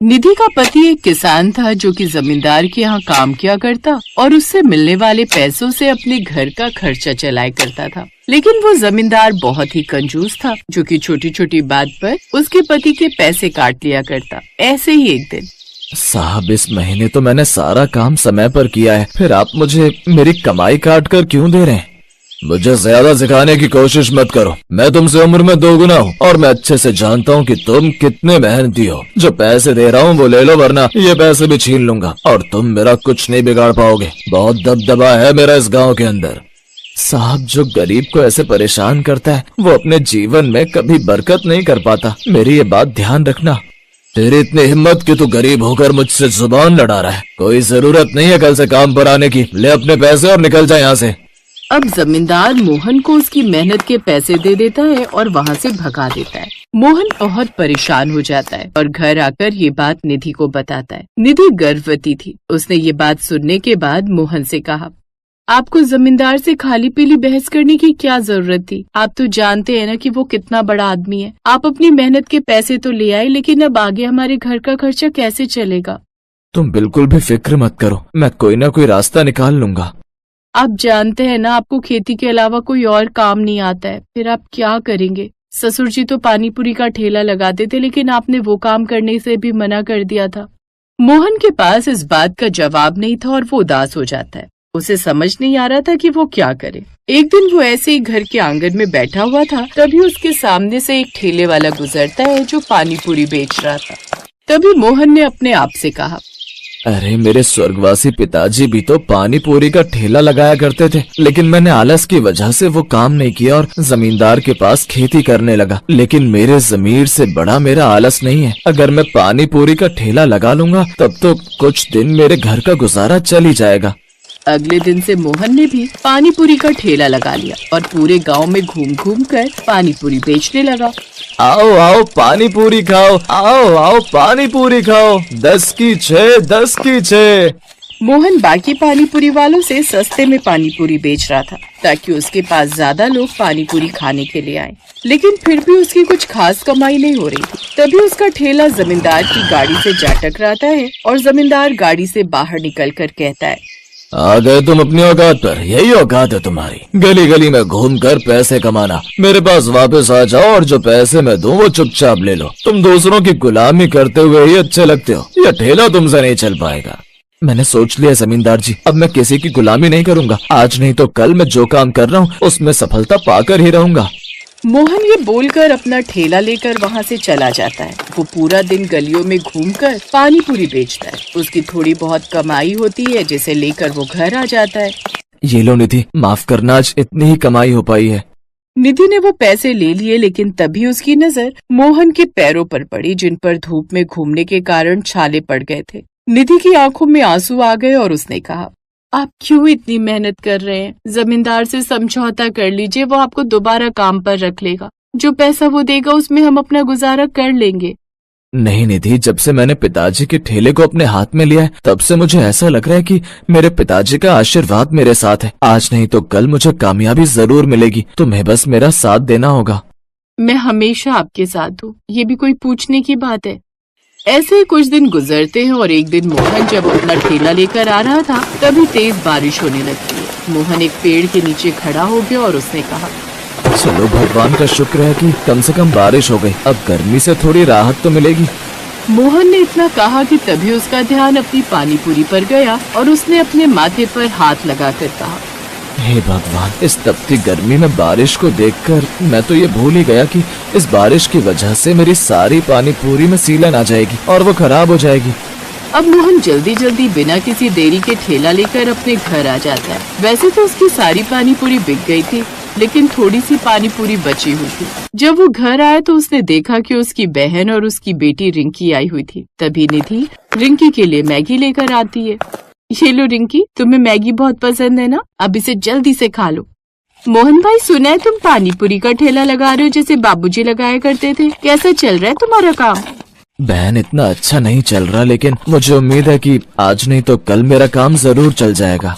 निधि का पति एक किसान था जो कि जमींदार के यहाँ काम किया करता और उससे मिलने वाले पैसों से अपने घर का खर्चा चलाया करता था। लेकिन वो जमींदार बहुत ही कंजूस था जो कि छोटी छोटी बात पर उसके पति के पैसे काट लिया करता। ऐसे ही एक दिन, साहब इस महीने तो मैंने सारा काम समय पर किया है, फिर आप मुझे मेरी कमाई काट कर क्यों दे रहे हैं? मुझे ज्यादा सिखाने की कोशिश मत करो, मैं तुमसे उम्र में 2 गुना हूँ और मैं अच्छे से जानता हूँ कि तुम कितने मेहनती हो। जो पैसे दे रहा हूँ वो ले लो, वरना ये पैसे भी छीन लूंगा और तुम मेरा कुछ नहीं बिगाड़ पाओगे। बहुत दबदबा है मेरा इस गाँव के अंदर। साहब जो गरीब को ऐसे परेशान करता है वो अपने जीवन में कभी बरकत नहीं कर पाता, मेरी ये बात ध्यान रखना। तेरी इतनी हिम्मत कि तू गरीब होकर मुझसे जुबान लड़ा रहा है। कोई जरूरत नहीं है कल से काम पर आने की, ले अपने पैसे और निकल जाए यहाँ से। अब जमींदार मोहन को उसकी मेहनत के पैसे दे देता है और वहाँ से भगा देता है। मोहन बहुत परेशान हो जाता है और घर आकर ये बात निधि को बताता है। निधि गर्भवती थी। उसने ये बात सुनने के बाद मोहन से कहा, आपको जमींदार से खाली पीली बहस करने की क्या जरूरत थी? आप तो जानते हैं ना कि वो कितना बड़ा आदमी है। आप अपनी मेहनत के पैसे तो ले आए, लेकिन अब आगे हमारे घर का खर्चा कैसे चलेगा? तुम बिल्कुल भी फिक्र मत करो, मैं कोई ना कोई रास्ता निकाल लूंगा। आप जानते हैं ना, आपको खेती के अलावा कोई और काम नहीं आता है, फिर आप क्या करेंगे? ससुर जी तो पानी पूरी का ठेला लगाते थे, लेकिन आपने वो काम करने से भी मना कर दिया था। मोहन के पास इस बात का जवाब नहीं था और वो उदास हो जाता है। उसे समझ नहीं आ रहा था कि वो क्या करे। एक दिन वो ऐसे ही घर के आंगन में बैठा हुआ था, तभी उसके सामने से एक ठेले वाला गुजरता है जो पानी पूरी बेच रहा था। तभी मोहन ने अपने आप से कहा, अरे मेरे स्वर्गवासी पिताजी भी तो पानी पूरी का ठेला लगाया करते थे, लेकिन मैंने आलस की वजह से वो काम नहीं किया और जमींदार के पास खेती करने लगा। लेकिन मेरे जमीर से बड़ा मेरा आलस नहीं है। अगर मैं पानी पूरी का ठेला लगा लूंगा तब तो कुछ दिन मेरे घर का गुजारा चल ही जाएगा। अगले दिन से मोहन ने भी पानी पूरी का ठेला लगा लिया और पूरे गांव में घूम घूम कर पानी पूरी बेचने लगा। आओ आओ पानी पूरी खाओ, आओ आओ पानी पूरी खाओ, 10 की 6, 10 की 6। मोहन बाकी पानी पूरी वालों से सस्ते में पानी पूरी बेच रहा था ताकि उसके पास ज्यादा लोग पानी पूरी खाने के लिए आए। लेकिन फिर भी उसकी कुछ खास कमाई नहीं हो रही थी। तभी उसका ठेला जमींदार की गाड़ी से जा टकराता है और जमींदार गाड़ी से बाहर निकलकर कहता है, आ गए तुम अपनी औकात पर, यही औकात है तुम्हारी, गली गली में घूमकर पैसे कमाना। मेरे पास वापस आ जाओ और जो पैसे मैं दूं वो चुपचाप ले लो। तुम दूसरों की गुलामी करते हुए ही अच्छे लगते हो, यह ठेला तुमसे नहीं चल पाएगा। मैंने सोच लिया जमींदार जी, अब मैं किसी की गुलामी नहीं करूंगा। आज नहीं तो कल मैं जो काम कर रहा हूँ उसमें सफलता पाकर ही रहूंगा। मोहन ये बोलकर अपना ठेला लेकर वहाँ से चला जाता है। वो पूरा दिन गलियों में घूमकर पानी पूरी बेचता है। उसकी थोड़ी बहुत कमाई होती है जिसे लेकर वो घर आ जाता है। ये लो निधि, माफ करना, आज इतनी ही कमाई हो पाई है। निधि ने वो पैसे ले लिए, लेकिन तभी उसकी नजर मोहन के पैरों पर पड़ी जिन पर धूप में घूमने के कारण छाले पड़ गए थे। निधि की आंखों में आंसू आ गए और उसने कहा, आप क्यों इतनी मेहनत कर रहे हैं? जमींदार से समझौता कर लीजिए, वो आपको दोबारा काम पर रख लेगा। जो पैसा वो देगा उसमें हम अपना गुजारा कर लेंगे। नहीं निधि, जब से मैंने पिताजी के ठेले को अपने हाथ में लिया है तब से मुझे ऐसा लग रहा है कि मेरे पिताजी का आशीर्वाद मेरे साथ है। आज नहीं तो कल मुझे कामयाबी जरूर मिलेगी। तुम्हें बस मेरा साथ देना होगा। मैं हमेशा आपके साथ हूँ, ये भी कोई पूछने की बात है? ऐसे ही कुछ दिन गुजरते हैं और एक दिन मोहन जब अपना ठेला लेकर आ रहा था तभी तेज बारिश होने लगती है। मोहन एक पेड़ के नीचे खड़ा हो गया और उसने कहा, चलो भगवान का शुक्र है कि कम से कम बारिश हो गई, अब गर्मी से थोड़ी राहत तो मिलेगी। मोहन ने इतना कहा कि तभी उसका ध्यान अपनी पानी पूरी पर गया और उसने अपने माथे पर हाथ लगाकर कहा, हे भगवान, इस तपती गर्मी में बारिश को देखकर मैं तो ये भूल ही गया कि इस बारिश की वजह से मेरी सारी पानी पूरी में सीलन आ जाएगी और वो खराब हो जाएगी। अब मोहन जल्दी जल्दी बिना किसी देरी के ठेला लेकर अपने घर आ जाता है। वैसे तो उसकी सारी पानी पूरी बिक गई थी, लेकिन थोड़ी सी पानी पूरी बची हुई थी। जब वो घर आया तो उसने देखा कि उसकी बहन और उसकी बेटी रिंकी आई हुई थी। तभी निधि रिंकी के लिए मैगी लेकर आती है। ये लो रिंकी, तुम्हें मैगी बहुत पसंद है ना, अब इसे जल्दी से खा लो। मोहन भाई, सुना है तुम पानी पूरी का ठेला लगा रहे हो जैसे बाबूजी लगाया करते थे, कैसा चल रहा है तुम्हारा काम? बहन, इतना अच्छा नहीं चल रहा, लेकिन मुझे उम्मीद है कि आज नहीं तो कल मेरा काम जरूर चल जाएगा।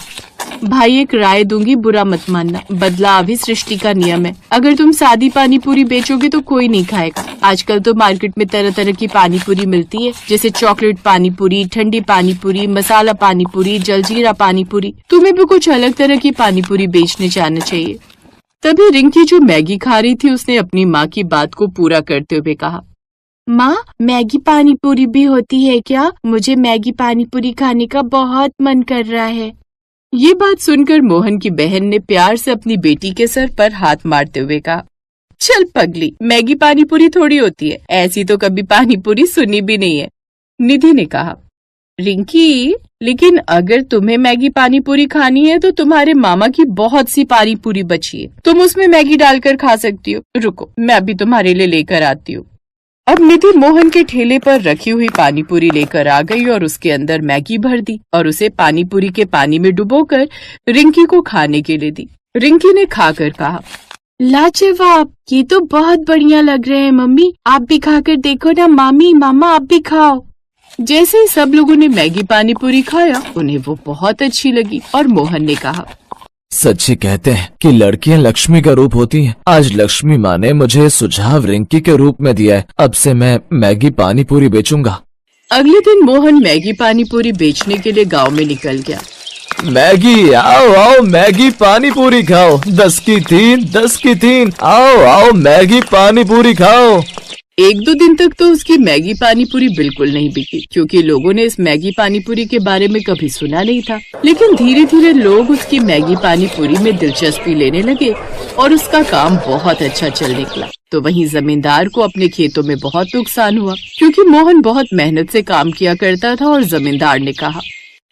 भाई एक राय दूंगी, बुरा मत मानना, बदलाव ही सृष्टि का नियम है। अगर तुम सादी पानी पूरी बेचोगे तो कोई नहीं खाएगा। आजकल तो मार्केट में तरह तरह की पानी पूरी मिलती है, जैसे चॉकलेट पानी पूरी, ठंडी पानी पूरी, मसाला पानी पूरी, जलजीरा पानी पूरी। तुम्हें भी कुछ अलग तरह की पानी पूरी बेचने जाना चाहिए। तभी रिंकी जो मैगी खा रही थी, उसने अपनी माँ की बात को पूरा करते हुए कहा, माँ मैगी पानी पूरी भी होती है क्या? मुझे मैगी पानी पूरी खाने का बहुत मन कर रहा है। ये बात सुनकर मोहन की बहन ने प्यार से अपनी बेटी के सर पर हाथ मारते हुए कहा, चल पगली, मैगी पानी पूरी थोड़ी होती है, ऐसी तो कभी पानी पूरी सुनी भी नहीं है। निधि ने कहा, रिंकी लेकिन अगर तुम्हें मैगी पानी पूरी खानी है तो तुम्हारे मामा की बहुत सी पानी पूरी बची है, तुम उसमें मैगी डालकर खा सकती हो। रुको, मैं अभी तुम्हारे लिए लेकर आती हूँ। अब निधि मोहन के ठेले पर रखी हुई पानी पूरी लेकर आ गई और उसके अंदर मैगी भर दी और उसे पानी पूरी के पानी में डुबोकर रिंकी को खाने के लिए दी। रिंकी ने खाकर कहा, लाजवाब, ये तो बहुत बढ़िया लग रहे हैं मम्मी, आप भी खाकर देखो ना। मामी, मामा आप भी खाओ। जैसे ही सब लोगों ने मैगी पानी पूरी खाया, उन्हें वो बहुत अच्छी लगी और मोहन ने कहा, सच्ची कहते हैं कि लड़कियां लक्ष्मी का रूप होती हैं। आज लक्ष्मी माँ ने मुझे सुझाव रिंकी के रूप में दिया है। अब से मैं मैगी पानी पूरी बेचूंगा। अगले दिन मोहन मैगी पानी पूरी बेचने के लिए गांव में निकल गया। मैगी, आओ आओ मैगी पानी पूरी खाओ, 10 की 3, 10 की 3, आओ आओ मैगी पानी पूरी खाओ। 1-2 दिन तक तो उसकी मैगी पानी पूरी बिल्कुल नहीं बिकी, क्योंकि लोगों ने इस मैगी पानी पूरी के बारे में कभी सुना नहीं था। लेकिन धीरे धीरे लोग उसकी मैगी पानी पूरी में दिलचस्पी लेने लगे और उसका काम बहुत अच्छा चल निकला। तो वहीं जमींदार को अपने खेतों में बहुत नुकसान हुआ, क्योंकि मोहन बहुत मेहनत से काम किया करता था और जमींदार ने कहा,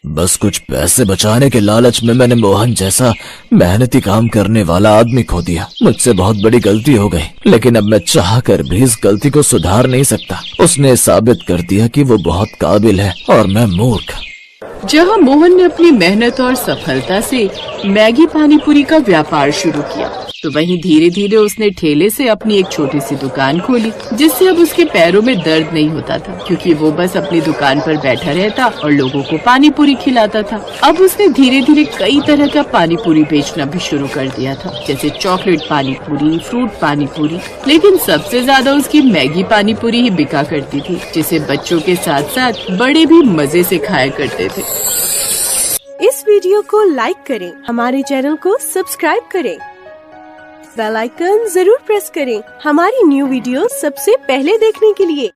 बस कुछ पैसे बचाने के लालच में मैंने मोहन जैसा मेहनती काम करने वाला आदमी खो दिया। मुझसे बहुत बड़ी गलती हो गई, लेकिन अब मैं चाह कर भी इस गलती को सुधार नहीं सकता। उसने साबित कर दिया कि वो बहुत काबिल है और मैं मूर्ख। जहां मोहन ने अपनी मेहनत और सफलता से मैगी पानी पूरी का व्यापार शुरू किया, तो वहीं धीरे धीरे उसने ठेले से अपनी एक छोटी सी दुकान खोली, जिससे अब उसके पैरों में दर्द नहीं होता था, क्योंकि वो बस अपनी दुकान पर बैठा रहता और लोगों को पानी पूरी खिलाता था। अब उसने धीरे धीरे कई तरह का पानी पूरी बेचना भी शुरू कर दिया था, जैसे चॉकलेट पानी पूरी, फ्रूट पानी पूरी। लेकिन सबसे ज्यादा उसकी मैगी पानी पूरी ही बिका करती थी, जिसे बच्चों के साथ साथ बड़े भी मजे से खाया करते थे। इस वीडियो को लाइक करें, हमारे चैनल को सब्सक्राइब करें, बेल आइकन जरूर प्रेस करें हमारी न्यू वीडियो सबसे पहले देखने के लिए।